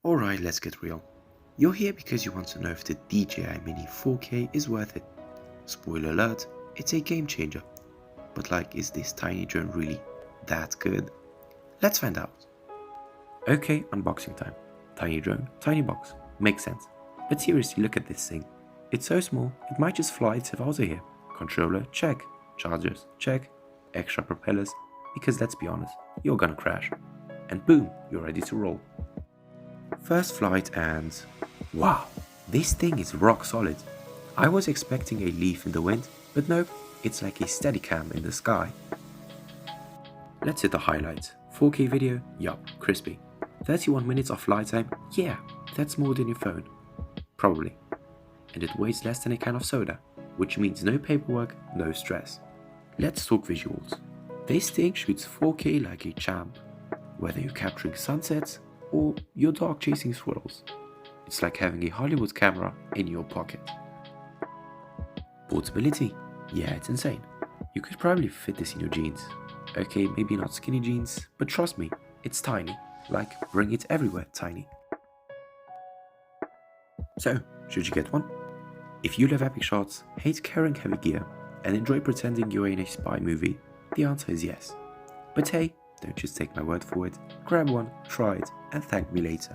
Alright, let's get real. You're here because you want to know if the DJI Mini 4K is worth it. Spoiler alert, it's a game changer. But is this tiny drone really that good? Let's find out. Okay, unboxing time. Tiny drone, tiny box. Makes sense. But seriously, look at this thing. It's so small, it might just fly itself out of here. Controller, check. Chargers, check. Extra propellers, because let's be honest, you're gonna crash. And boom, you're ready to roll. First flight and wow, this thing is rock solid. I was expecting a leaf in the wind, but nope, it's like a Steadicam in the sky. Let's hit the highlights. 4K video, yup, crispy. 31 minutes of flight time, yeah, that's more than your phone. Probably. And it weighs less than a can of soda, which means no paperwork, no stress. Let's talk visuals. This thing shoots 4K like a champ, whether you're capturing sunsets or your dog chasing squirrels. It's like having a Hollywood camera in your pocket. Portability, yeah, it's insane. You could probably fit this in your jeans. Okay, maybe not skinny jeans, but trust me, it's tiny. Like, bring it everywhere tiny. So, should you get one? If you love epic shots, hate carrying heavy gear, and enjoy pretending you're in a spy movie, the answer is yes. But hey, don't just take my word for it, grab one, try it, and thank me later.